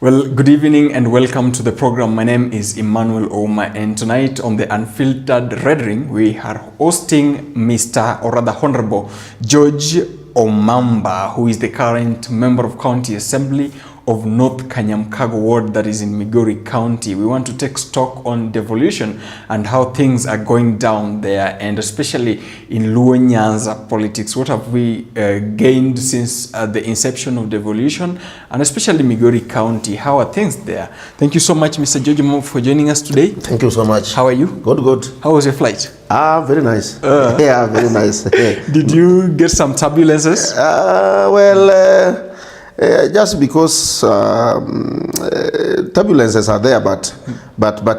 Well, good evening and welcome to the program. My name is Emmanuel Oma, and tonight on the Unfiltered Red Ring, we are hosting Mr. or rather Honorable George Omamba, who is the current member of County Assembly of North Kanyamkago Ward, that is in Migori County. We want to take stock on devolution and how things are going down there, and especially in Luo Nyanza politics. What have we gained since the inception of devolution, and especially Migori County? How are things there? Thank you so much, Mr. George Omamba, for joining us today. Thank you so much. How are you? Good, good. How was your flight? Very nice. Yeah, very nice. Did you get some turbulences? Just because turbulences are there, but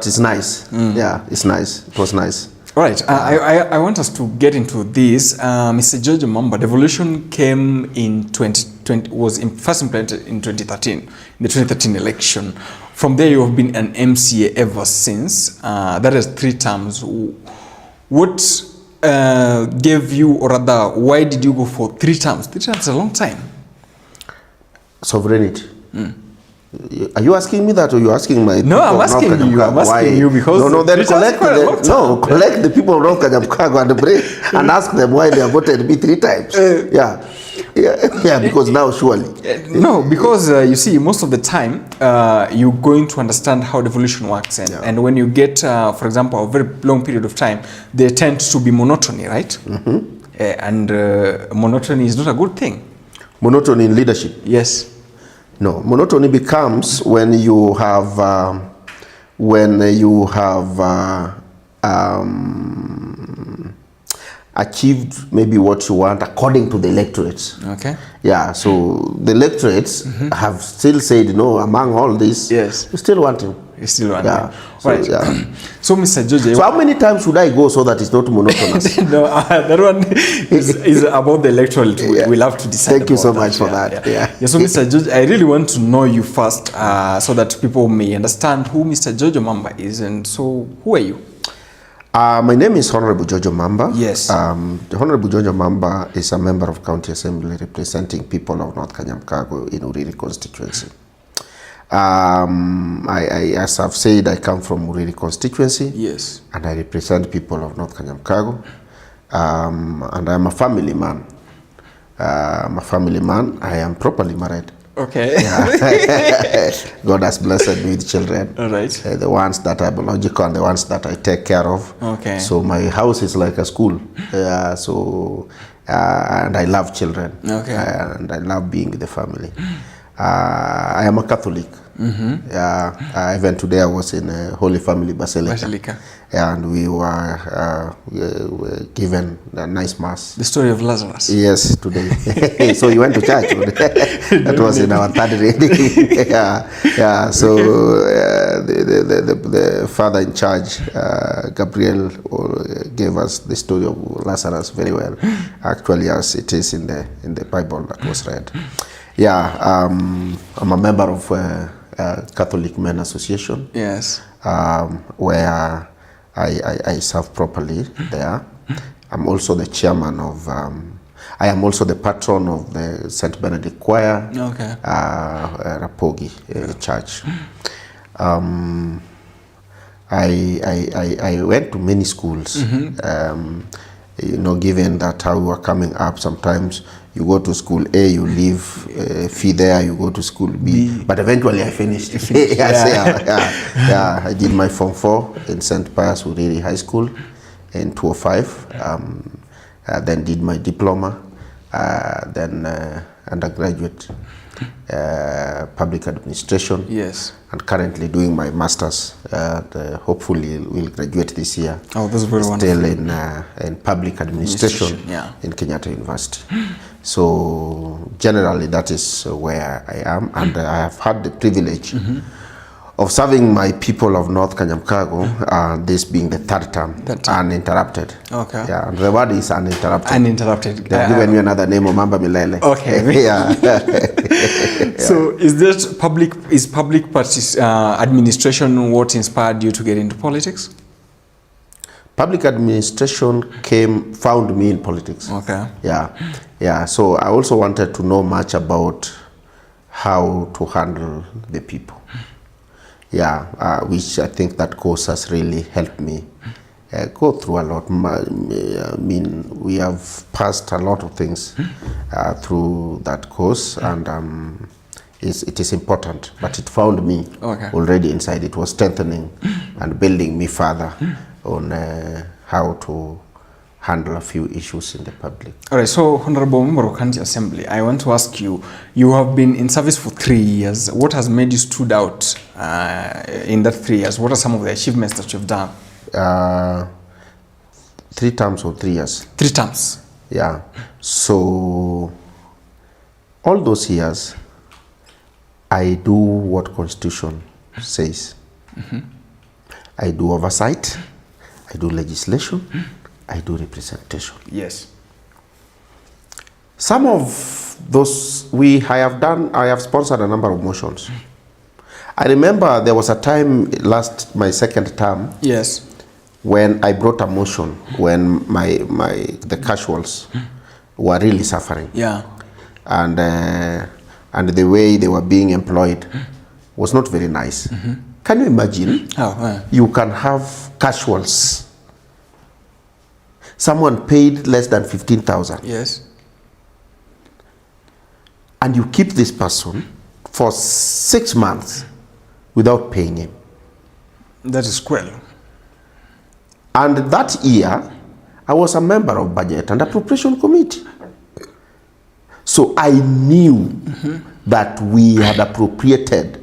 it's nice. Yeah, it's nice. It was nice. All right. I want us to get into this. Mr. George Omamba, devolution came in 2020, was first implemented in 2013, in the 2013 election. From there, you have been an MCA ever since. That is 3 terms. What gave you, or rather, why did you go for 3 terms? 3 terms is a long time. Sovereignty. Are you asking me that, or you asking my? No, I'm asking you. I'm asking you because then collect the people of North Kanyamkago and ask them why they have voted me 3 times. Yeah, because now surely. No, because you see, most of the time you're going to understand how devolution works, and when you get, for example, a very long period of time, there tends to be monotony, right? And monotony is not a good thing. Monotony in leadership. Yes. No, monotony becomes when you have achieved maybe what you want according to the electorates. Okay. Yeah, so the electorates have still said, no, among all this, yes, you still want him. You still want him. So, right. Yeah. So, Mr. George, so how many times should I go so that it's not monotonous? No, that one is about the electoral. We'll have to decide. Thank you so much for that. Yeah. So, Mr. George, I really want to know you first, so that people may understand who Mr. George Omamba is. And so, who are you? My name is Honorable George Omamba. Yes. The Honorable George Omamba is a member of County Assembly representing people of North Kanyamkago in Uriri constituency. As I've said, I come from Uriri constituency. Yes. And I represent people of North Kanyamkago. And I'm a family man. I am properly married. Okay. Yeah. God has blessed me with children. All right. The ones that are biological and the ones that I take care of. Okay. So my house is like a school. And I love children. Okay. And I love being with the family. I am a Catholic. Even today I was in Holy Family Basilica. And we were given a nice mass. The story of Lazarus. Yes, today. So you went to church. That was in our 3rd reading. So the father in charge, Gabriel, gave us the story of Lazarus very well. Actually, as it is in the Bible that was read. I'm a member of Catholic Men Association. Yes. Where I serve properly there. I'm also the chairman of, I am also the patron of the St. Benedict Choir. Okay. Rapogi Church. I went to many schools. Given that how we were coming up, sometimes you go to school A, you leave fee there, you go to school B. But eventually I finished. I did my Form 4 in St. Pius Uriri High School in 2005. Then did my diploma, then undergraduate public administration. Yes. And currently doing my master's. Hopefully will graduate this year. Oh, that's very wonderful. Still in public administration in Kenyatta University. So generally that is where I am, and I have had the privilege of serving my people of North Kanyamkago, this being the 3rd term, uninterrupted. Okay. Yeah, and the word is uninterrupted. Uninterrupted. They've given me another name, Omamba Milele. Okay. So is that public administration what inspired you to get into politics? Public administration found me in politics. Okay. Yeah. So I also wanted to know much about how to handle the people. Yeah, which I think that course has really helped me go through a lot. I mean, we have passed a lot of things through that course, and it is important, but it found me already inside. It was strengthening and building me further on how to handle a few issues in the public. All right, so Honorable Member of County Assembly, I want to ask you, you have been in service for 3 years. What has made you stood out in that 3 years? What are some of the achievements that you've done? 3 terms or 3 years? 3 terms. Yeah. So all those years, I do what Constitution says. I do oversight, I do legislation, I do representation. Yes. Some of those I have sponsored a number of motions. I remember there was a time my second term. Yes. When I brought a motion when the casuals were really suffering. Yeah. And the way they were being employed was not very nice. Can you imagine? You can have casuals. Someone paid less than 15,000. Yes. And you keep this person for 6 months without paying him. That is cruel. And that year, I was a member of Budget and Appropriation Committee. So I knew that we had appropriated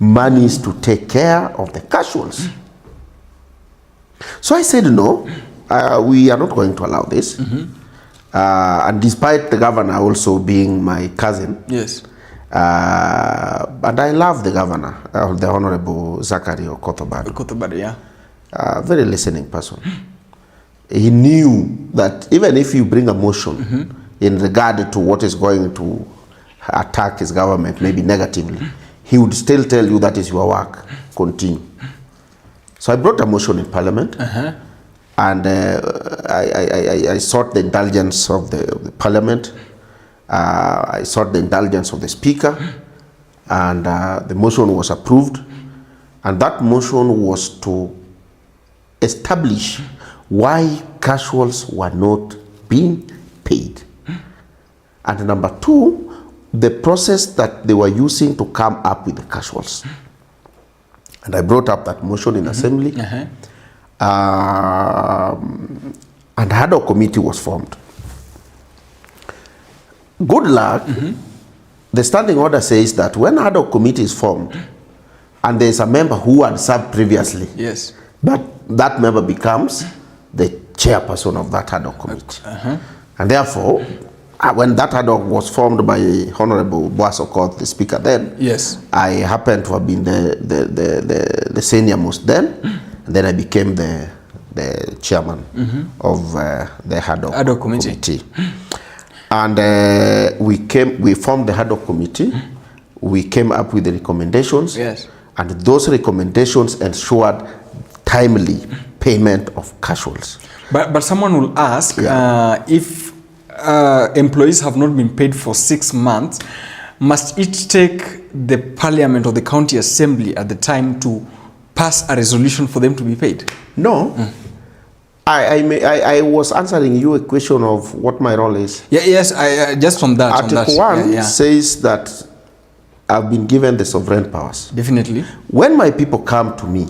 monies to take care of the casuals. So I said, no, we are not going to allow this. And despite the governor also being my cousin, yes, and I love the governor, the Honorable Zachary Okotobado, yeah. Very listening person. He knew that even if you bring a motion in regard to what is going to attack his government, maybe negatively, he would still tell you that is your work, continue. So I brought a motion in Parliament, and I sought the indulgence of the Parliament. I sought the indulgence of the Speaker, and the motion was approved. And that motion was to establish why casuals were not being paid. And number 2, the process that they were using to come up with the casuals. And I brought up that motion in Assembly. And ad hoc committee was formed. Good luck. The standing order says that when ad hoc committee is formed and there is a member who had served previously, yes, but that member becomes the chairperson of that ad hoc committee. And therefore, when that ad hoc was formed by Honorable Boas Okoth, the Speaker then, yes, I happened to have been the senior most then, and then I became the chairman of the ad hoc committee. And we formed the ad hoc committee. We came up with the recommendations. Yes. And those recommendations ensured timely payment of casuals. But someone will ask, if employees have not been paid for 6 months, must it take the Parliament or the County Assembly at the time to pass a resolution for them to be paid? No. I was answering you a question of what my role is. Yeah, yes, just from that. Article 1 says that I've been given the sovereign powers. Definitely. When my people come to me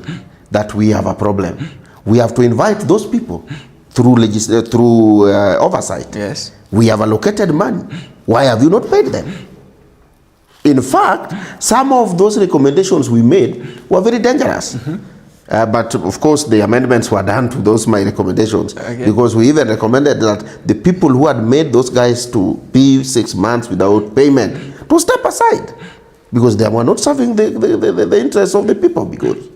that we have a problem, we have to invite those people through oversight. Yes. We have allocated money. Why have you not paid them? In fact, some of those recommendations we made were very dangerous. But of course, the amendments were done to those my recommendations, because we even recommended that the people who had made those guys to be 6 months without payment to step aside, because they were not serving the interests of the people. Because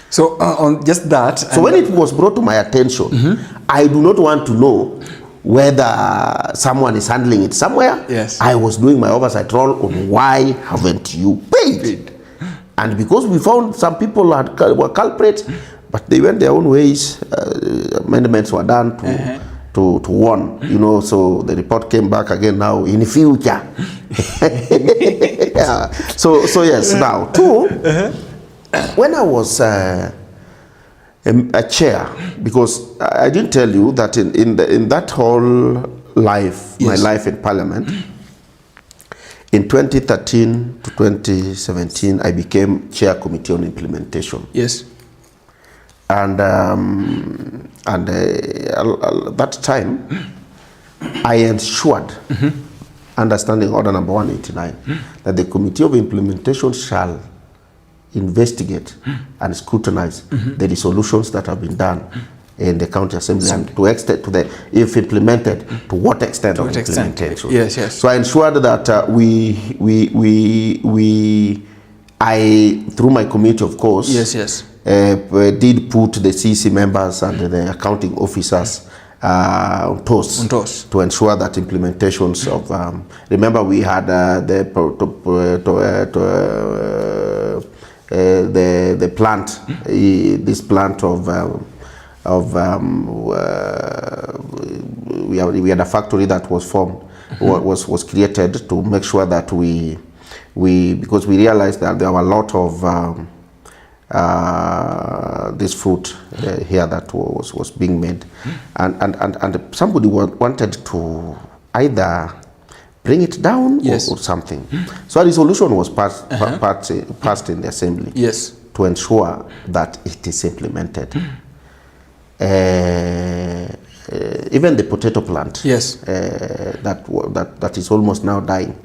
so on just that. So when it was brought to my attention, I do not want to know whether someone is handling it somewhere. Yes. I was doing my oversight role on why haven't you paid? And because we found some people were culprits, but they went their own ways, amendments were done to warn, so the report came back again now, in future. Yeah. So yes. Now, two. When I was a chair, because I didn't tell you that in that whole life, my life in Parliament, in 2013 to 2017, I became chair committee on implementation. Yes. And that time, I ensured, understanding order number 189, that the committee of implementation shall investigate and scrutinize the resolutions that have been done in the county assembly, and to extent to the, if implemented, to what extent of implementation. Yes, yes. So I ensured that I, through my committee, of course, did put the CC members and the accounting officers on toast to ensure that implementations of, remember we had the plant, this plant of we had a factory that was formed, was created to make sure that we because we realized that there were a lot of this fruit here that was being made, and somebody wanted to either bring it down or something. So a resolution was passed in the assembly to ensure that it is implemented. Even the potato plant, that is almost now dying.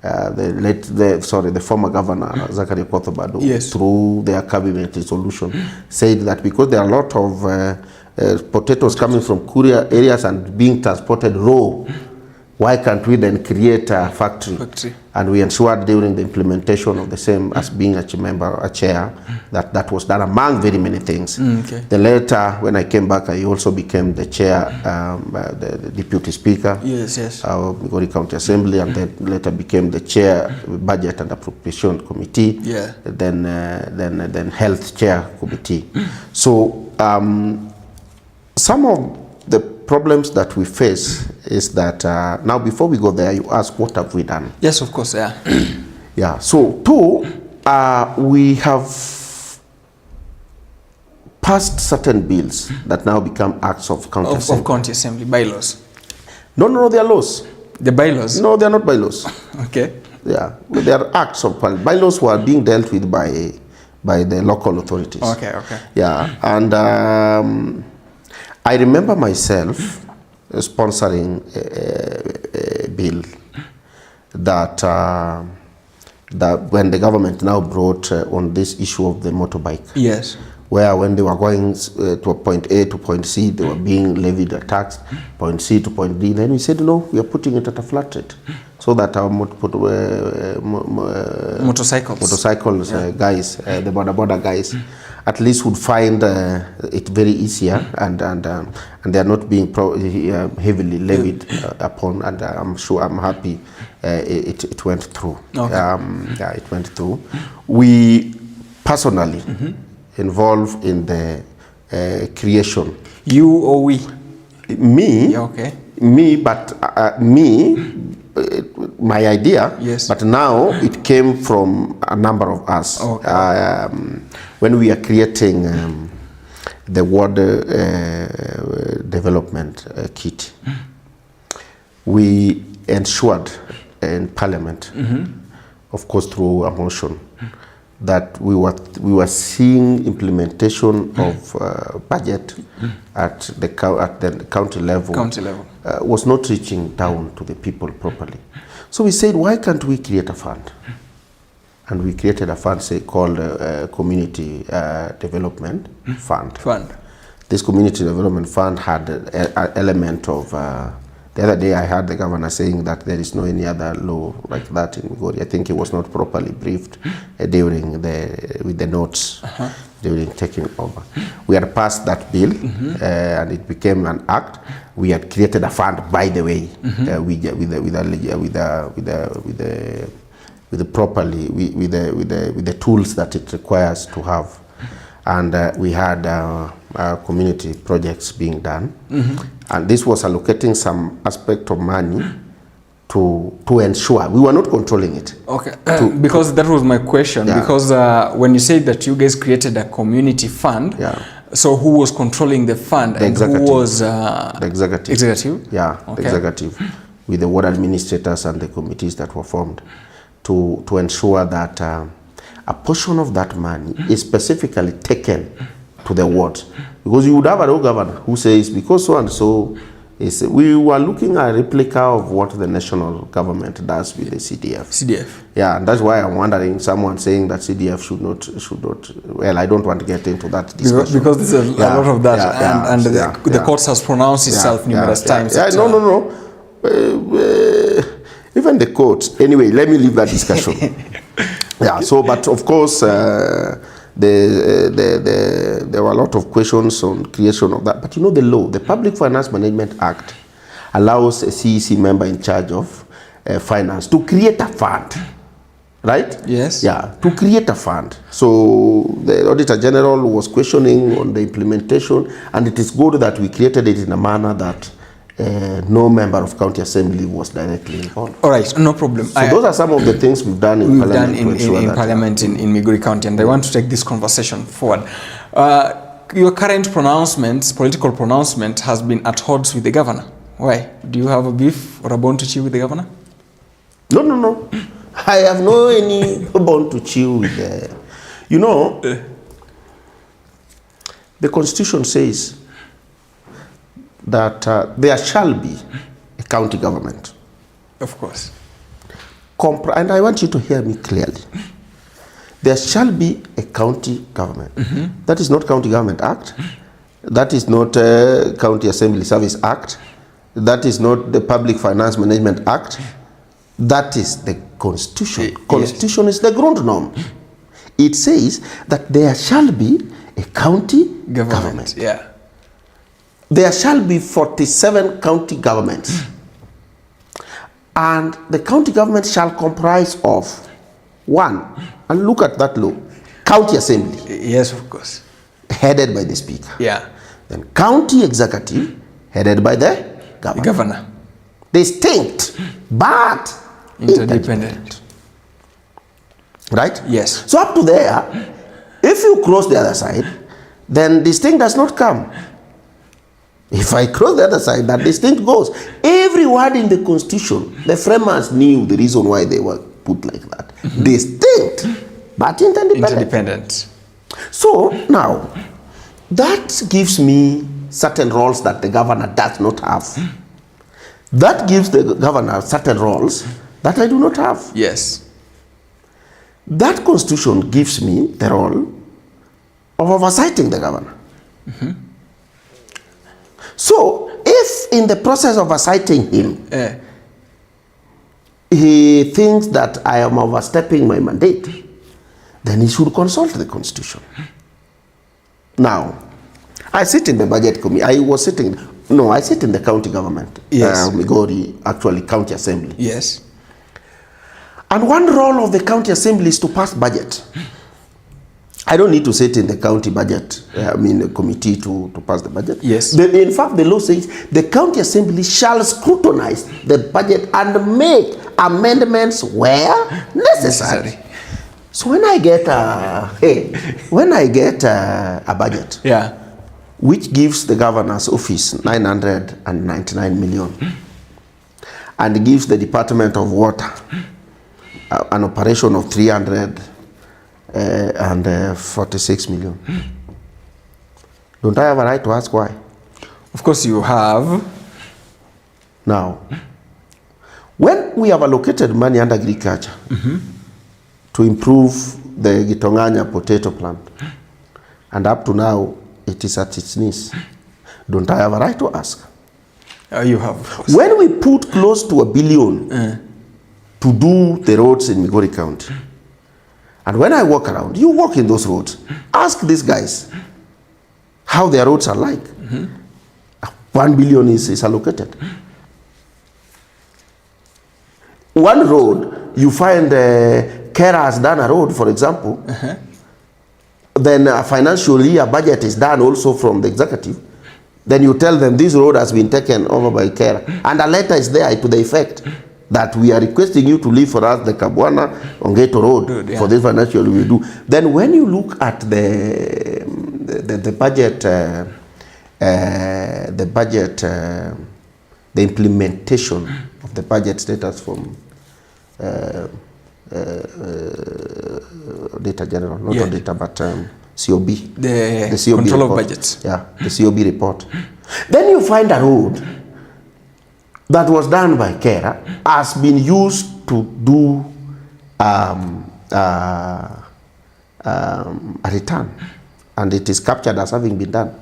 The former governor Zachary Kothobado, through their cabinet resolution, said that because there are a lot of potatoes coming from courier areas and being transported raw, why can't we then create a factory? And we ensured during the implementation of the same, as being a chair, that was done among very many things. Then later, when I came back, I also became the chair, the deputy speaker of Migori County Assembly, and then later became the chair budget and appropriation committee. Then health chair committee. So some of the problems that we face is that now, before we go there, you ask, what have we done? Yes, of course, So two, we have passed certain bills that now become acts of county assembly. Of county assembly, bylaws. No, they are laws. The bylaws? No, they are not bylaws. Okay. Yeah, they are acts of bylaws were being dealt with by the local authorities. Okay. Yeah, and I remember myself sponsoring a bill that when the government now brought on this issue of the motorbike. Where when they were going to point A to point C, they were being levied a tax, point C to point D. Then we said, no, we are putting it at a flat rate, so that our motorcycles guys, the border guys, at least would find it very easier, and they are not being heavily levied upon. And I'm happy it went through. It went through. We personally involved in the creation. You or we? Me. Me, but my idea. But now it came from a number of us. When we are creating the water development kit, we ensured in Parliament, of course through a motion, that we were seeing implementation of budget at the county level, was not reaching down to the people properly. So we said, why can't we create a fund? And we created a fund, called Community Development Fund. This Community Development Fund had an element of the other day I heard the governor saying that there is no any other law like that in Migori. I think he was not properly briefed during with the notes during taking over. We had passed that bill and it became an act. We had created a fund, by the way, with the tools that it requires to have. And we had community projects being done. And this was allocating some aspect of money to to ensure we were not controlling it. Okay, because that was my question. Yeah. Because when you say that you guys created a community fund, yeah. So who was controlling the fund and who was the executive? Executive. Yeah, okay. The executive, with the ward administrators and the committees that were formed to ensure that a portion of that money is specifically taken to the wards. Because you would have a governor who says, because so and so is, we were looking at a replica of what the national government does with the CDF. CDF. Yeah, and that's why I'm wondering, someone saying that CDF should not, well, I don't want to get into that discussion. Because there's a lot of that, and the courts has pronounced itself numerous times. Yeah, no. Even the courts. Anyway, let me leave that discussion. Yeah, so, but of course, there were a lot of questions on creation of that. But you know the law, the Public Finance Management Act allows a CEC member in charge of finance to create a fund, right? Yes. Yeah, to create a fund. So the Auditor General was questioning on the implementation, and it is good that we created it in a manner that no member of county assembly was directly involved. All right, no problem. So those are some of the things we've done in Parliament. In Migori County, and I want to take this conversation forward. Your current pronouncement, political pronouncement, has been at odds with the governor. Why? Do you have a beef or a bone to chew with the governor? No. I have no any bone to chew with the... You know, the Constitution says that there shall be a county government. Of course. And I want you to hear me clearly. There shall be a county government. Mm-hmm. That is not County Government Act. That is not County Assembly Service Act. That is not the Public Finance Management Act. That is the Constitution. Constitution is the Grundnorm. It says that there shall be a county government. Yeah. There shall be 47 county governments. And the county government shall comprise of one, and look at that law, county assembly. Yes, of course. Headed by the speaker. Yeah. Then county executive, headed by the governor. The governor. Distinct, but interdependent. Right? Yes. So up to there, if you cross the other side, then distinct does not come. If I cross the other side, that distinct goes. Every word in the Constitution, the framers knew the reason why they were put like that. Mm-hmm. Distinct, but interdependent. So now, that gives me certain roles that the governor does not have. That gives the governor certain roles that I do not have. Yes. That Constitution gives me the role of oversighting the governor. Mm-hmm. So, if in the process of oversighting him, he thinks that I am overstepping my mandate, then he should consult the Constitution. Now, I sit in the budget committee. I sit in the county government. Yes. Migori, actually, county assembly. Yes. And one role of the county assembly is to pass budget. I don't need to sit in the county budget, the committee to pass the budget. Yes. In fact, the law says the county assembly shall scrutinize the budget and make amendments where necessary. So when I get a budget, yeah, which gives the governor's office 999 million, and gives the Department of Water an operation of 346 million. Don't I have a right to ask why? Of course you have. Now, when we have allocated money under agriculture to improve the Gitonganya potato plant, and up to now it is at its knees, don't I have a right to ask? You have, of course. When we put close to $1 billion to do the roads in Migori County, and when I walk around, you walk in those roads, ask these guys how their roads are like. $1 billion is allocated. One road, you find Kera has done a road, for example, then a financial year budget is done also from the executive. Then you tell them this road has been taken over by Kera, and a letter is there to the effect that we are requesting you to leave for us the Kabwana Ongeto Road for this financial we do. Then when you look at the budget, the implementation of the budget status from Data General, not Data, but COB. The COB Control report. of Budgets. Yeah, the COB report. Then you find a road that was done by Kera has been used to do a return, and it is captured as having been done.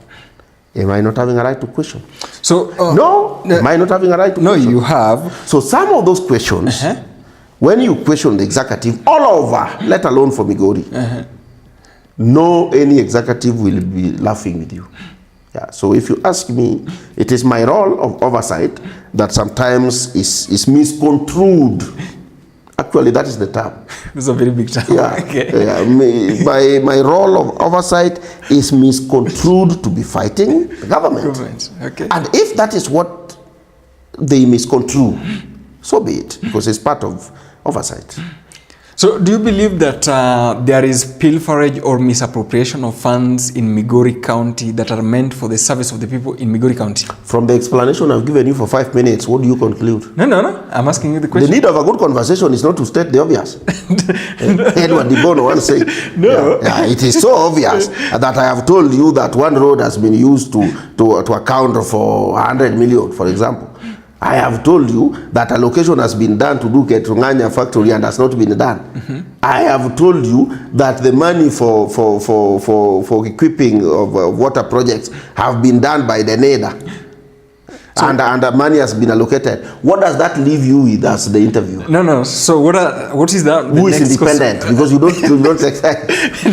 Am I not having a right to question? So no, am I not having a right to question? No, you have. So some of those questions, when you question the executive all over, let alone for Migori, no any executive will be laughing with you. Yeah. So if you ask me, it is my role of oversight that sometimes is misconstrued. Actually, that is the term. It's a very big term. Yeah. Okay. Yeah. My role of oversight is misconstrued to be fighting the government. Okay. And if that is what they misconstrue, so be it, because it's part of oversight. So do you believe that there is pilferage or misappropriation of funds in Migori County that are meant for the service of the people in Migori County? From the explanation I've given you for 5 minutes, what do you conclude? No. I'm asking you the question. The need of a good conversation is not to state the obvious. Edward Dibono once said, no. Yeah, it is so obvious that I have told you that one road has been used to account for 100 million, for example. I have told you that allocation has been done to do Ketrunganya factory and has not been done. I have told you that the money for equipping of water projects have been done by the NEDA. So, and the money has been allocated. What does that leave you with as the interview? No. So what is that? Who is independent? Because you don't excite.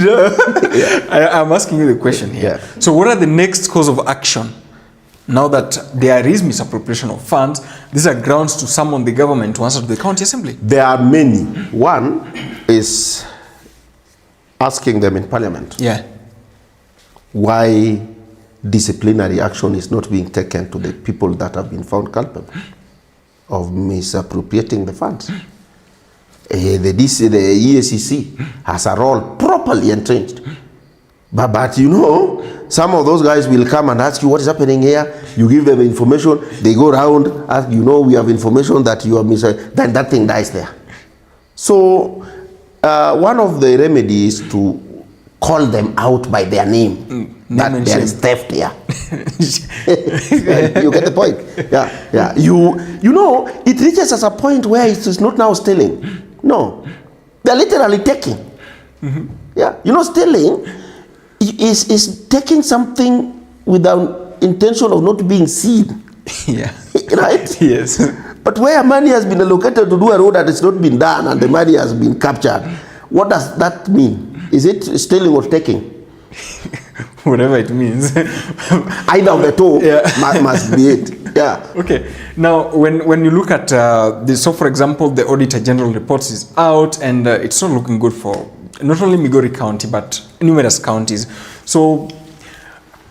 No. I'm asking you the question here. Yeah. So what are the next course of action? Now that there is misappropriation of funds, these are grounds to summon the government to answer to the county assembly. There are many. One is asking them in parliament. Yeah. Why disciplinary action is not being taken to the people that have been found culpable of misappropriating the funds. The EACC has a role properly entrenched. But you know, some of those guys will come and ask you what is happening here. You give them information, they go around, ask, you know, we have information that you are then that thing dies there. So one of the remedies is to call them out by their name. That there is theft here. You get the point? Yeah. You know, it reaches as a point where it is not now stealing. No, they're literally taking. Yeah, you know, stealing is taking something without intention of not being seen. Yeah. Right? Yes. But where money has been allocated to do a road that has not been done and the money has been captured, what does that mean? Is it stealing or taking? Whatever it means. Either of the two must be it. Yeah. Okay. Now, when you look at this, so for example, the Auditor General reports is out, and it's not looking good for not only Migori County but numerous counties. So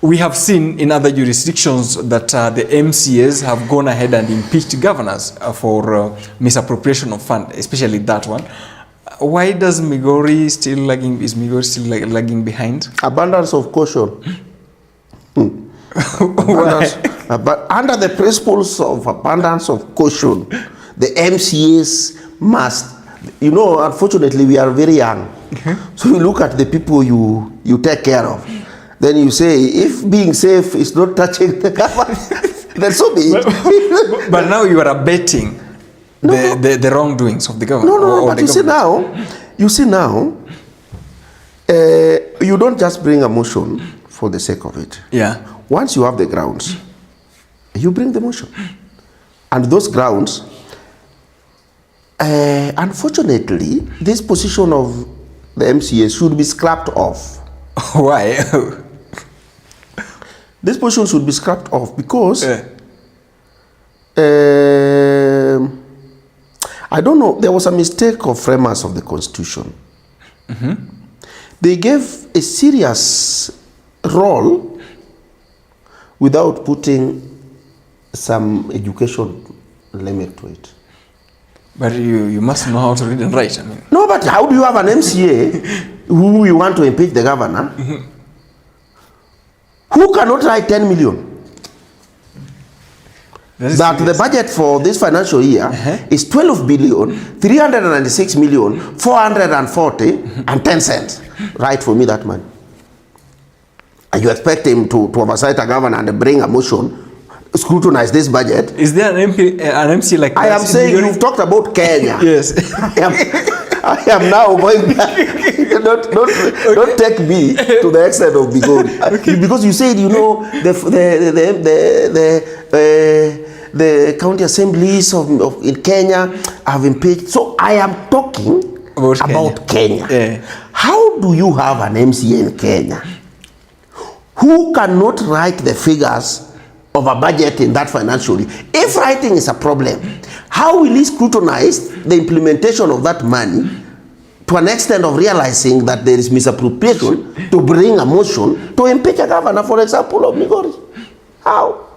we have seen in other jurisdictions that the MCAs have gone ahead and impeached governors for misappropriation of funds, especially that one. Why does Migori still lagging? Is Migori still lagging behind? Abundance of caution. But under the principles of abundance of caution, the MCAs must, you know, unfortunately we are very young. So you look at the people you take care of. Then you say, if being safe is not touching the government, then so be it. But now you are abetting the wrongdoings of the government. No, but you see now, you don't just bring a motion for the sake of it. Yeah. Once you have the grounds, you bring the motion. And those grounds, unfortunately, this position of the MCA should be scrapped off. Why? This position should be scrapped off because I don't know, there was a mistake of framers of the Constitution. They gave a serious role without putting some education limit to it. But you must know how to read and write. I mean. No, but how do you have an MCA who you want to impeach the governor, who cannot write 10 million? That the budget for this financial year is 12 billion 396 million 440 and 10 cents. Write for me that money. And you expect him to oversight a governor and bring a motion, scrutinize this budget? Is there an MC like that? I am saying you've talked about Kenya. Yes. I am now going back. Don't take me to the extent of Migori. Okay. Because you said, you know, the county assemblies in Kenya have impeached. So I am talking about Kenya. Yeah. How do you have an MCA in Kenya who cannot write the figures of a budget in that financial year? If writing is a problem, how will he scrutinize the implementation of that money to an extent of realizing that there is misappropriation to bring a motion to impeach a governor, for example, of Migori? How?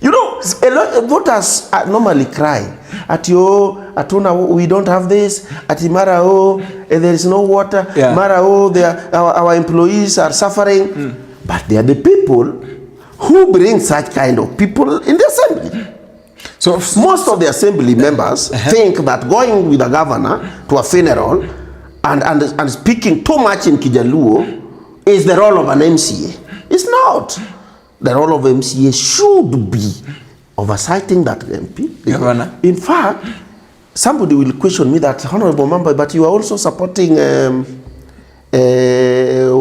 You know, a lot of voters normally cry at Atuna, we don't have this, at Imara, there is no water, Mara, our employees are suffering. But they are the people who bring such kind of people in the assembly. So most of the assembly members think that going with a governor to a funeral and speaking too much in Kijaluo is the role of an MCA. It's not. The role of MCA should be oversighting that MP. Governor. In fact, somebody will question me that, Honorable Omamba, but you are also supporting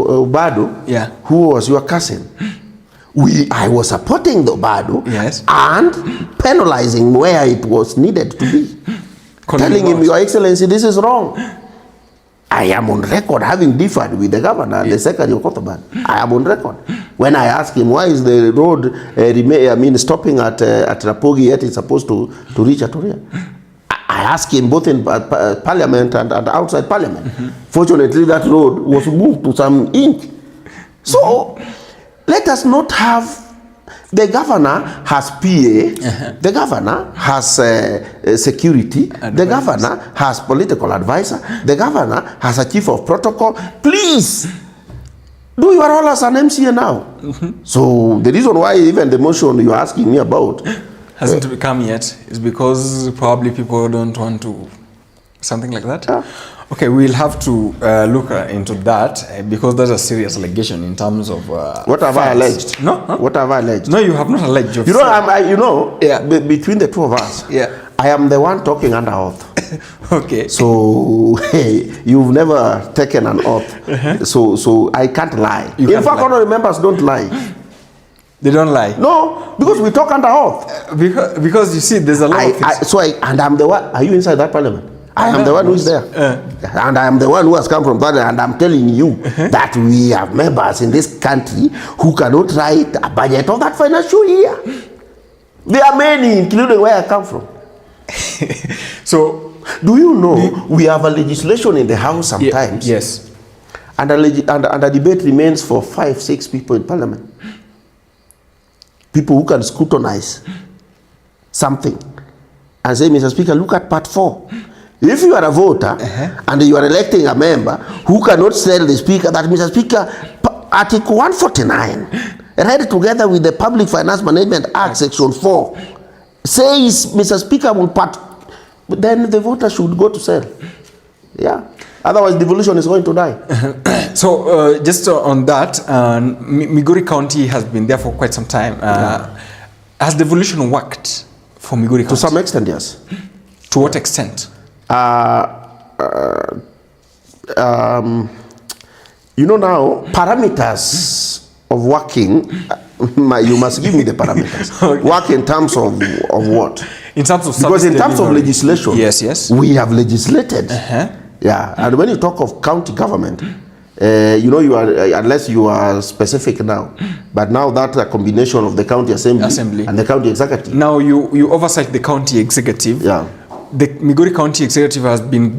Obado, who was your cousin. I was supporting the Obado, and penalizing where it was needed to be. Telling him, Your Excellency, this is wrong. I am on record having differed with the governor and the secretary of Kotaban. I am on record. When I asked him, why is the road stopping at Rapogi yet it's supposed to reach Atoria? I asked him both in parliament and outside parliament. Fortunately, that road was moved to some inch. So, let us not have, the governor has PA, the governor has security, the governor has political advisor, the governor has a chief of protocol. Please, do your role as an MCA now. So the reason why even the motion you're asking me about hasn't come yet is because probably people don't want to, something like that. Okay, we'll have to look into that because that's a serious allegation in terms of what have I alleged? No, what have I alleged? No, you have not alleged. You know, between the two of us, I am the one talking under oath. Okay. So you've never taken an oath, so I can't lie. In fact, honorary members don't lie. They don't lie. No, because we talk under oath. Because you see, there's a lot of things. And I'm the one. Are you inside that parliament? I am the one who is there. And I am the one who has come from Parliament. And I'm telling you that we have members in this country who cannot write a budget of that financial year. There are many, including where I come from. So, do you know we have a legislation in the House sometimes? Yes. And a debate remains for 5-6 people in Parliament. People who can scrutinize something and say, Mr. Speaker, look at part 4. If you are a voter and you are electing a member who cannot tell the Speaker that, Mr. Speaker, Article 149, read together with the Public Finance Management Act, Section 4, says, Mr. Speaker, then the voter should go to cell. Otherwise, devolution is going to die. So, just on that, Migori County has been there for quite some time. Has devolution worked for Migori County? To some extent, yes. To what extent? You know now, parameters of working, you must give me the parameters. Work in terms of what? In terms of because in terms of legislation, yes, we have legislated. And when you talk of county government, you know, you are unless you are specific now, but now that's a combination of the county assembly and the county executive. Now you oversight the county executive. The Migori County Executive has been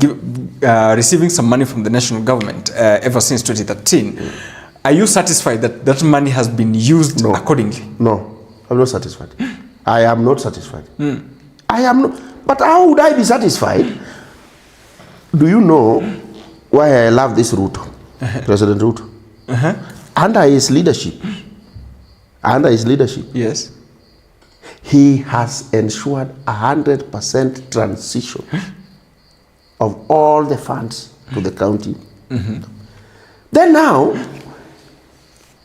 receiving some money from the national government ever since 2013. Are you satisfied that that money has been used accordingly? No, I'm not satisfied. I am not satisfied. I am not, But how would I be satisfied? Do you know why I love this Ruto, President Ruto? Under his leadership, Yes. he has ensured 100% transition of all the funds to the county. Then now,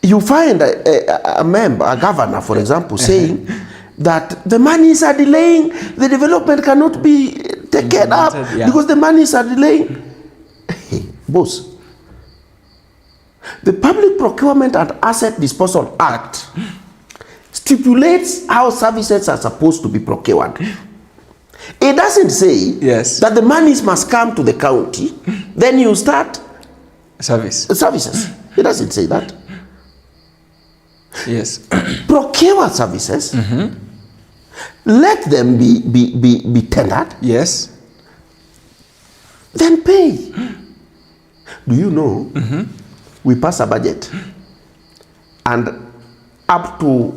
you find a member, a governor, for example, saying that the monies are delaying, the development cannot be taken up because the monies are delaying. Hey, boss, the Public Procurement and Asset Disposal Act stipulates how services are supposed to be procured. It doesn't say that the monies must come to the county, then you start services. It doesn't say that. Yes. Procure services, let them be tendered. Yes. Then pay. Do you know, we pass a budget, and up to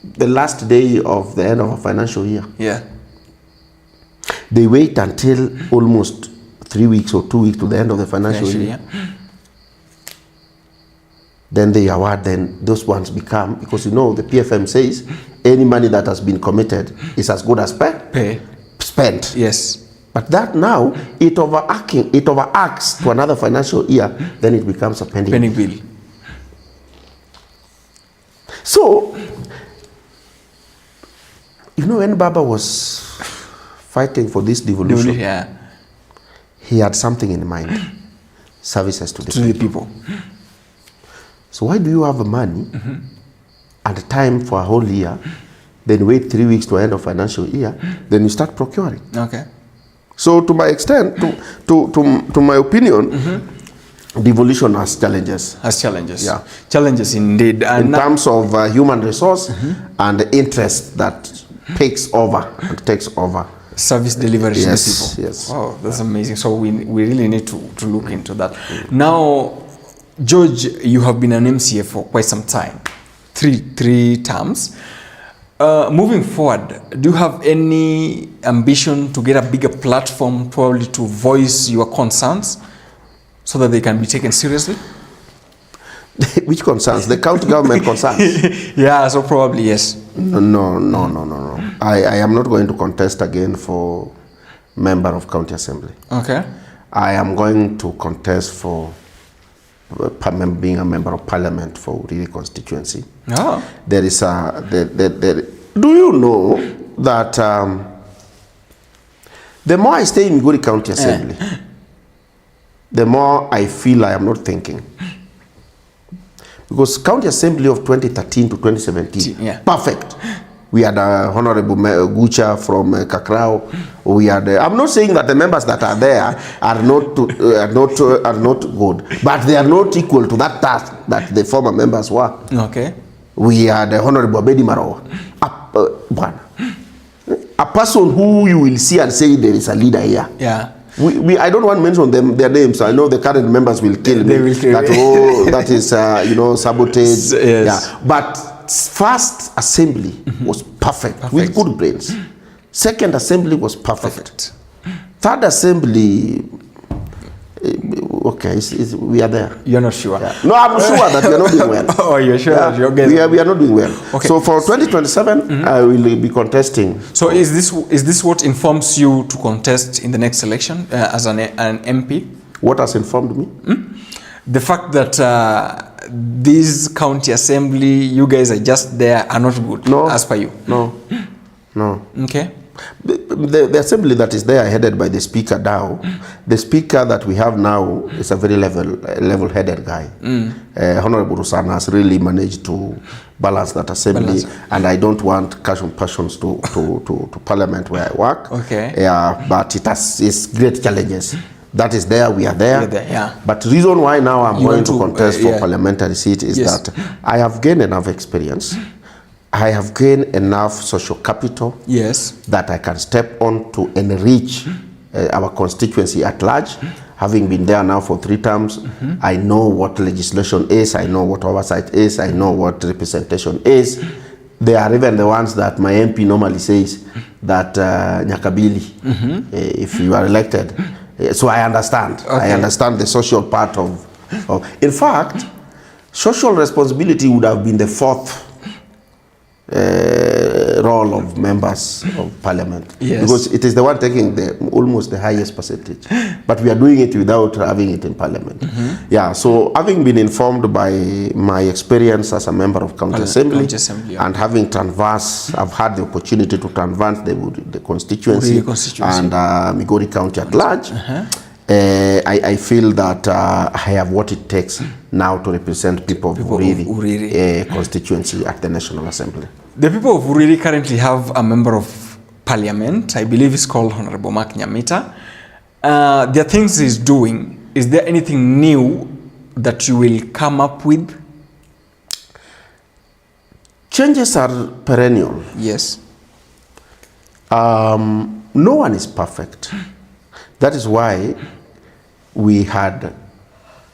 the last day of the end of a financial year, they wait until almost 3 weeks or 2 weeks to the end of the financial year. Then they award, then those ones become, because you know the PFM says any money that has been committed is as good as spent. Yes. But that now, it overacts to another financial year, then it becomes a pending bill. So, you know, when Baba was fighting for this devolution, he had something in mind, services to the people. So why do you have money and time for a whole year, then wait 3 weeks to end of financial year, then you start procuring? Okay. So to my extent, to my opinion, devolution has challenges. Yeah. Challenges indeed. And in terms of human resource and the interest that takes over service delivery to the people. Yes. Wow, that's amazing. So we really need to look into that. Now, George, you have been an MCA for quite some time, three terms. Moving forward, do you have any ambition to get a bigger platform, probably to voice your concerns so that they can be taken seriously? Which concerns? The county government concerns? Yeah, so probably yes. No. I am not going to contest again for member of county assembly. Okay. I am going to contest for being a member of parliament for Uriri constituency. Oh. There is do you know that the more I stay in Migori County Assembly, the more I feel I am not thinking. Because County Assembly of 2013 to 2017, perfect. We had Honorable Gucha from Kakrao. We had. I'm not saying that the members that are there are not good, but they are not equal to that task that the former members were. Okay. We had Honorable Abedi Marawa, a person who you will see and say there is a leader here. Yeah. I don't want to mention their names. I know the current members will kill me. Will kill that is sabotage. Yes. Yeah. But first assembly was perfect with good brains. Second assembly was perfect. Third assembly, okay, we are there. You're not sure? Yeah. No, I'm sure that we are not doing well. Oh, you're sure? Yeah. We are not doing well. Okay. So for 2027, I will be contesting. So is this what informs you to contest in the next election as an MP? What has informed me? The fact that this county assembly, you guys are just there, are not good. No, as per you. No. Okay. The assembly that is there, headed by the speaker now, the speaker that we have now is a very level-headed guy. Honorable Rusana has really managed to balance that assembly, and I don't want passions to parliament where I work. Okay. Yeah, but it's great challenges. That is there, we are there. Yeah. But the reason why now I'm going to contest for parliamentary seat is that I have gained enough experience. I have gained enough social capital that I can step on to enrich our constituency at large. Having been there now for 3 terms, I know what legislation is, I know what oversight is, I know what representation is. They are even the ones that my MP normally says that Nyakabili, if you are elected. So I understand. Okay. I understand the social part of. In fact, social responsibility would have been the fourth role of members of parliament. Yes. Because it is the one taking almost the highest percentage. But we are doing it without having it in parliament. Yeah, so having been informed by my experience as a member of County Assembly, and having canvassed, I've had the opportunity to canvass the constituency, and Migori County at large. I feel that I have what it takes now to represent people of Uriri constituency at the National Assembly. The people of Uriri currently have a member of parliament. I believe it's called Honorable Mark Nyamita. There are things he's doing. Is there anything new that you will come up with? Changes are perennial. Yes. No one is perfect. That is why we had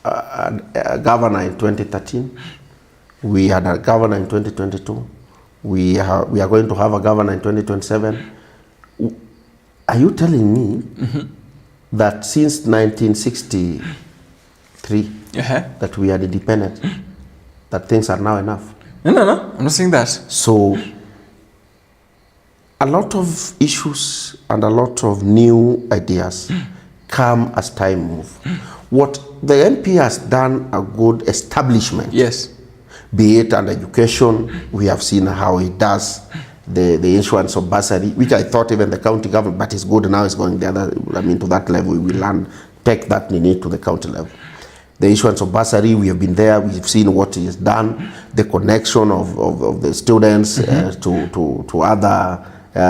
a governor in 2013. We had a governor in 2022. We are going to have a governor in 2027. Are you telling me that since 1963 that we are independent, that things are now enough? No. I'm not saying that. So a lot of issues and a lot of new ideas come as time moves. What the MP has done a good establishment. Yes. Be it under education, we have seen how it does the issuance of bursary, which I thought even the county government, but it's good now, it's going the other, to that level. We will take that need to the county level. The issuance of bursary, we have been there, we've seen what is done, the connection of the students to other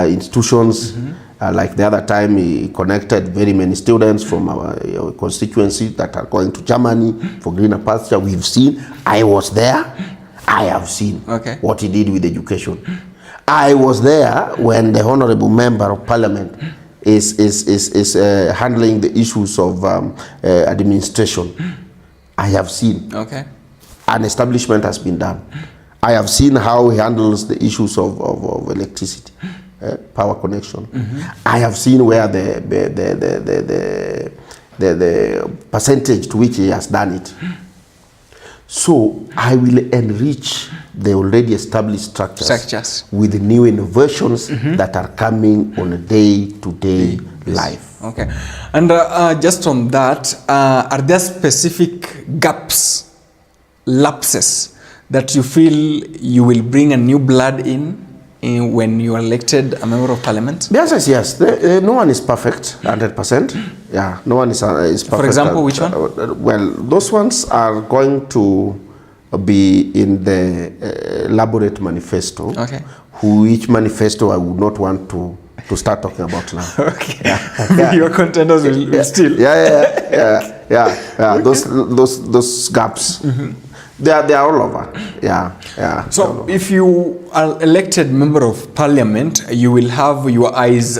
institutions. Like the other time, he connected very many students from our constituency that are going to Germany for greener pasture. We've seen. I was there. I have seen what he did with education. I was there when the honorable member of parliament is handling the issues of administration. I have seen. An establishment has been done. I have seen how he handles the issues of electricity. Power connection. I have seen where the percentage to which he has done it. So I will enrich the already established structures with the new innovations that are coming on a day-to-day life. And just on that, are there specific gaps, lapses, that you feel you will bring a new blood in when you are elected a member of parliament? The answer is yes. No one is perfect, 100%. Yeah, no one is perfect. For example, which one? Well, those ones are going to be in the elaborate manifesto. Which manifesto I would not want to start talking about now. Your contenders will still. Those gaps. They are all over. So if you are elected member of parliament, you will have your eyes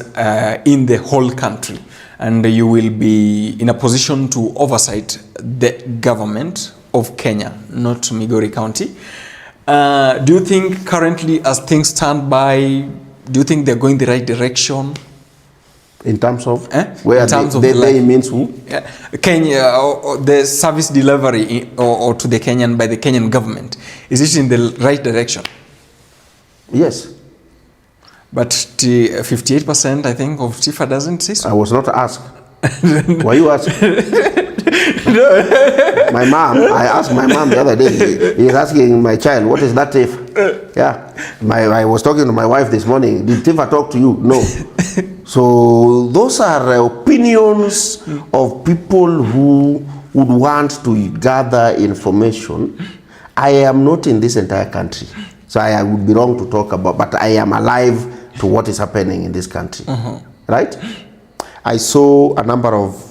in the whole country, and you will be in a position to oversight the government of Kenya, not Migori County. Do you think currently, as things stand by, do you think they're going the right direction? In terms of where they means who? Kenya, or the service delivery or to the Kenyan by the Kenyan government. Is it in the right direction? Yes. But 58%, I think, of Tifa doesn't say so. I was not asked. Were you asked? My mom, I asked my mom the other day, he's asking my child, what is that TIF? I was talking to my wife this morning, did Tifa talk to you? No. So those are opinions of people who would want to gather information. I am not in this entire country, so I would be wrong to talk about, but I am alive to what is happening in this country, right? I saw a number of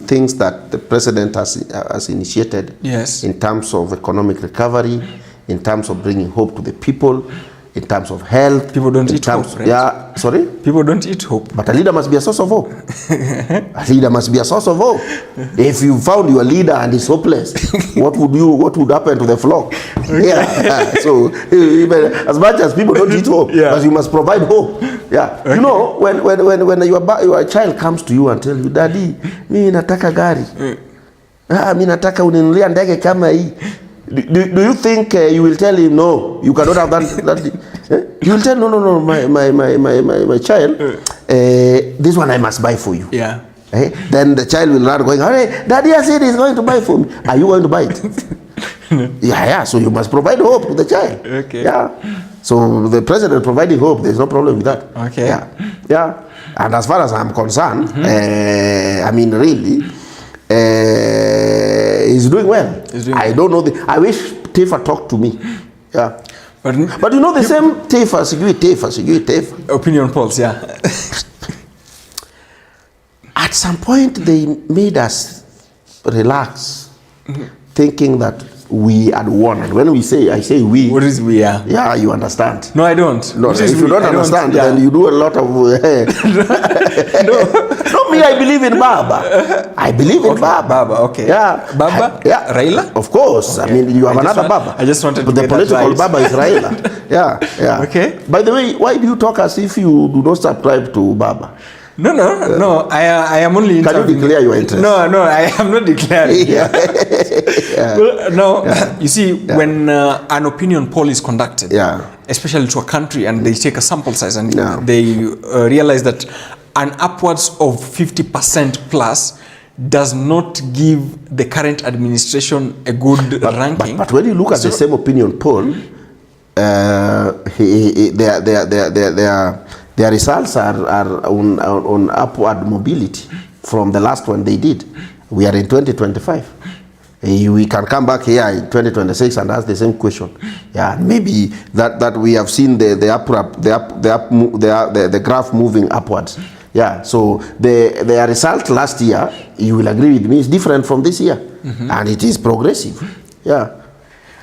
things that the president has initiated in terms of economic recovery, in terms of bringing hope to the people, in terms of health. People don't eat hope, right? Yeah, sorry? People don't eat hope. But a leader must be a source of hope. A leader must be a source of hope. If you found your leader and he's hopeless, what would happen to the flock? Okay. Yeah. So even as much as people don't eat hope, but you must provide hope. Yeah. Okay. You know, when your child comes to you and tells you, Daddy, mimi nataka gari. Mimi nataka uninunulia ndege kama hii. Do you think you will tell him no? You cannot have that. You will tell no. My child, this one I must buy for you. Yeah. Then the child will run going, hey, Daddy has said he's going to buy for me. Are you going to buy it? Yeah. So you must provide hope to the child. Okay. Yeah. So the president providing hope, there's no problem with that. Okay. Yeah. And as far as I'm concerned, I mean really. He's doing well. I don't know. I wish Tifa talked to me. Yeah. But you know the same Tifa. Opinion polls, yeah. At some point, they made us relax, thinking that we had won. And when I say we. What is we? Yeah, you understand. No, I don't. No, if you don't understand, then you do a lot of. No, me, I believe in Baba. I believe in Baba. Baba, okay. Yeah. Baba? Yeah. Raila? Of course. Okay. I mean, you have another Baba. I just wanted to the get political right. Baba is Raila. Yeah. Okay. By the way, why do you talk as if you do not subscribe to Baba? No. I am only. Can you declare your interest? No, I am not declaring. Well, you see, when an opinion poll is conducted, especially to a country, and they take a sample size and they realize that an upwards of 50% plus does not give the current administration a good ranking. But when you look at the same opinion poll, their results are on upward mobility from the last one they did. We are in 2025. We can come back here in 2026 and ask the same question. Yeah, maybe that we have seen the graph moving upwards. Yeah, so the result last year, you will agree with me, is different from this year, and it is progressive. Yeah.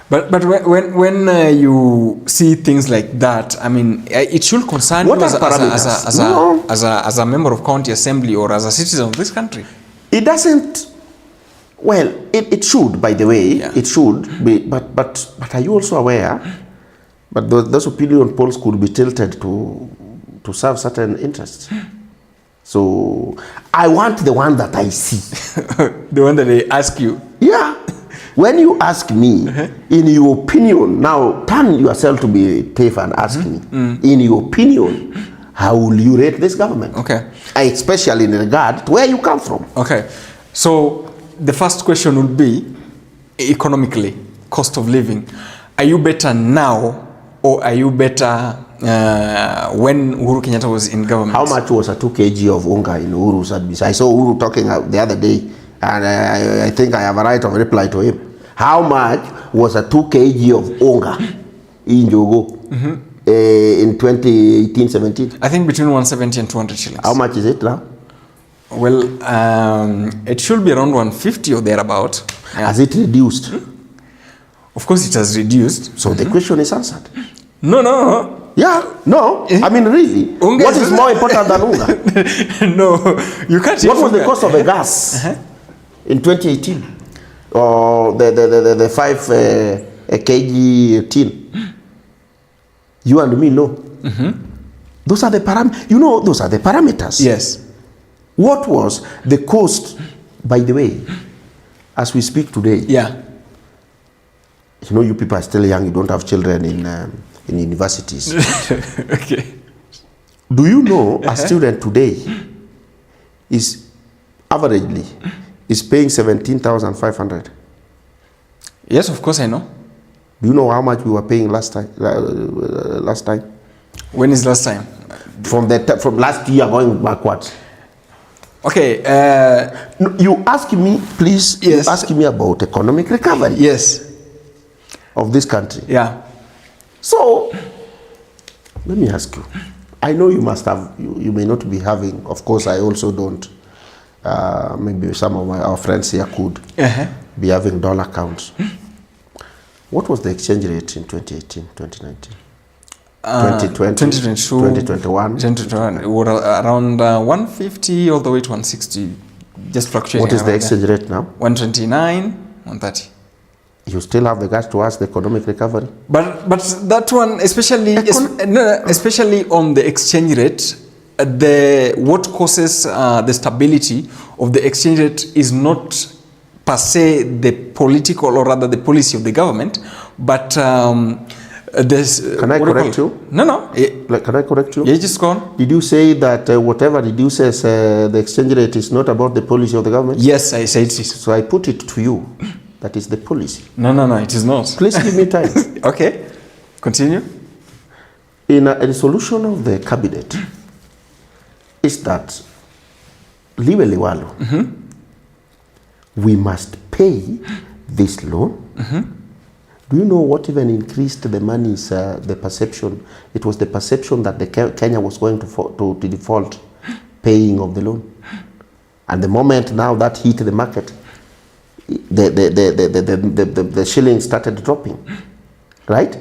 But when you see things like that, I mean, it should concern you as a member of county assembly or as a citizen of this country. It doesn't. Well, it should, by the way, it should be. But are you also aware? But those opinion polls could be tilted to serve certain interests. So I want the one that I see. The one that they ask you. Yeah. When you ask me, in your opinion, now turn yourself to be Tifa and ask me, in your opinion, how will you rate this government? Okay. Especially in regard to where you come from. Okay. So the first question would be, economically, cost of living. Are you better now or are you better when Uhuru Kenyatta was in government? How much was a 2 kg of unga in Uhuru's advice? I saw Uhuru talking the other day, and I think I have a right of reply to him. How much was a 2 kg of unga in Jogo in 2018-17? I think between 170 and 200 shillings. How much is it now? Well, it should be around 150 or thereabout. Yeah. Has it reduced? Of course it has reduced. So the question is answered. No. Yeah, no. I mean, really. What is more important than unga? No, you can't. What was the cost of a gas in 2018? Or the 5 kg tin? You and me know. Those are the parameters. You know, those are the parameters. Yes. What was the cost, by the way, as we speak today? Yeah. You know, you people are still young. You don't have children in universities. Okay. Do you know a student today is averagely is paying 17,500? Yes, of course I know. Do you know how much we were paying last time? Last time? When is last time? From last year going backwards. Okay. You ask me, please. Yes. You ask me about economic recovery. Yes. Of this country. Yeah. So, let me ask you. I know you must have. You may not be having. Of course, I also don't. Maybe some of our friends here could be having dollar accounts. What was the exchange rate in 2018, 2019? 2020, 2021. 2021, it was around 150 all the way to 160, just fluctuating. What is the exchange rate now? 129, 130. You still have the guts to ask the economic recovery? But that one, especially especially on the exchange rate, what causes the stability of the exchange rate is not per se the political, or rather the policy of the government, but Can I correct you? No. Can I correct you? Yeah, just go on. Did you say that whatever reduces the exchange rate is not about the policy of the government? Yes, I said it is. So I put it to you. That is the policy. No, it is not. Please give me time. Okay, continue. In a resolution of the cabinet, is that we must pay this loan. Do you know what even increased the money is the perception? It was the perception that Kenya was going to default paying of the loan. And the moment now that hit the market, the shilling started dropping, right?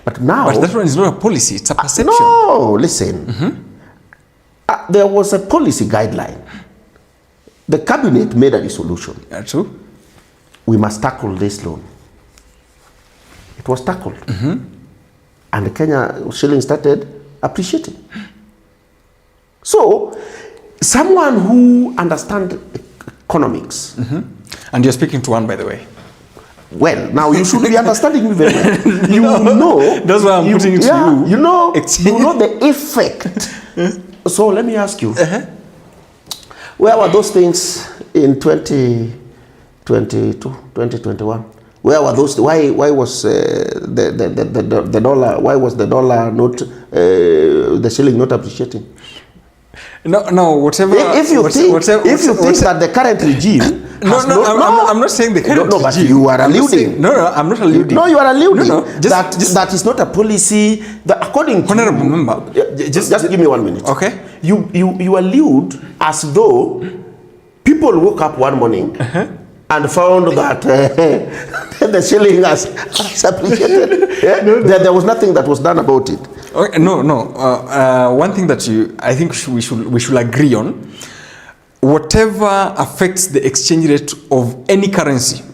But now... But that one is not a policy, it's a perception. No, listen. There was a policy guideline. The cabinet made a resolution. True. We must tackle this loan. It was tackled. And the Kenya shilling started appreciating. So, someone who understands economics... And you're speaking to one, by the way. Well, now you should be understanding me very well. You know... That's why I'm putting it to you. You know the effect. So let me ask you, where were those things in 2022, 2021? Where were those? Why was the dollar? Why was the dollar not the shilling not appreciating? No. Whatever. If you think that the current regime. I'm not saying the current regime. But you are alluding. I'm not alluding. No, you are alluding. That is not a policy. That according to Honorable Member, just give me 1 minute. Okay. You allude as though people woke up one morning and found that the shilling has appreciated. There was nothing that was done about it. Okay, no. One thing that I think we should agree on: whatever affects the exchange rate of any currency,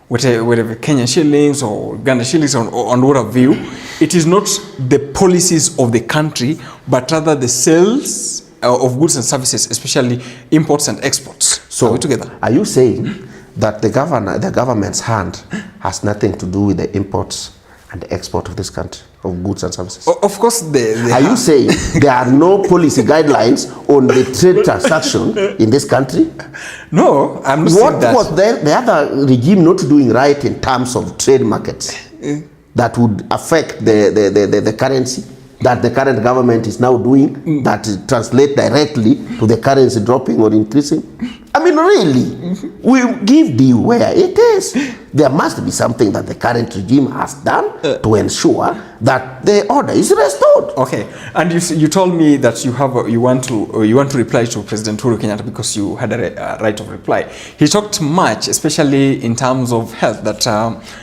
whatever Kenyan shillings or Uganda shillings on what have you, it is not the policies of the country, but rather the sales of goods and services, especially imports and exports. So, are we together? Are you saying that the government's hand has nothing to do with the imports and the export of this country of goods and services? Of course, are you saying there are no policy guidelines on the trade transaction in this country? No, I'm not saying that. What was the other regime not doing right in terms of trade markets that would affect the currency that the current government is now doing that translate directly to the currency dropping or increasing? I mean, really, we give due where it is. There must be something that the current regime has done to ensure that the order is restored. Okay, and you told me that you want to reply to President Uhuru Kenyatta because you had a right of reply. He talked much, especially in terms of health, that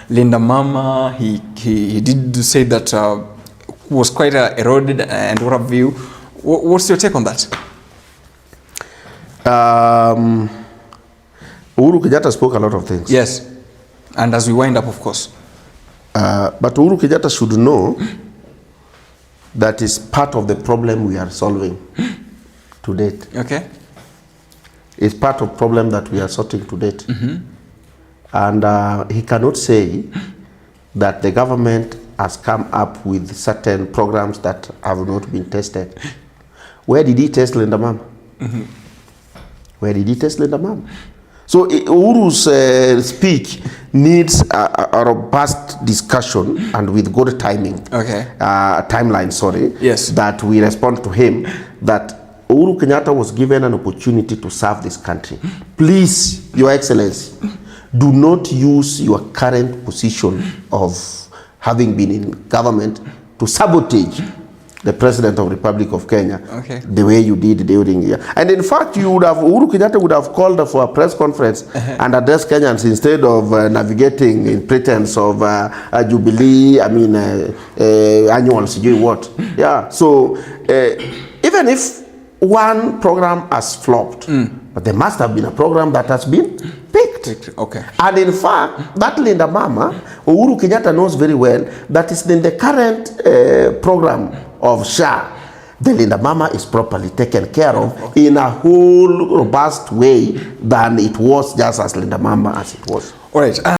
Linda Mama, he did say that was quite eroded and what have you. What's your take on that? Uhuru Kenyatta spoke a lot of things. Yes, and as we wind up, of course. But Uhuru Kenyatta should know that is part of the problem we are solving to date. Okay. It's part of the problem that we are sorting to date. And he cannot say that the government has come up with certain programs that have not been tested. Where did he test Linda Mama? Where did he test Linda Mama? So Uhuru's speech needs a robust discussion and with good timing. Okay. Timeline, sorry. Yes. That we respond to him that Uhuru Kenyatta was given an opportunity to serve this country. Please, Your Excellency, do not use your current position of having been in government to sabotage the President of the Republic of Kenya, okay, the way you did during here. And in fact, you would have, Uhuru Kenyatta would have called for a press conference and addressed Kenyans instead of navigating in pretense of a Jubilee, I mean, annual, what. Yeah, so even if one program has flopped, but there must have been a program that has been picked. Okay. And in fact, that Linda Mama, Uhuru Kenyatta knows very well that is in the current program of SHA. The Linda Mama is properly taken care of in a whole robust way than it was just as Linda Mama as it was. All right.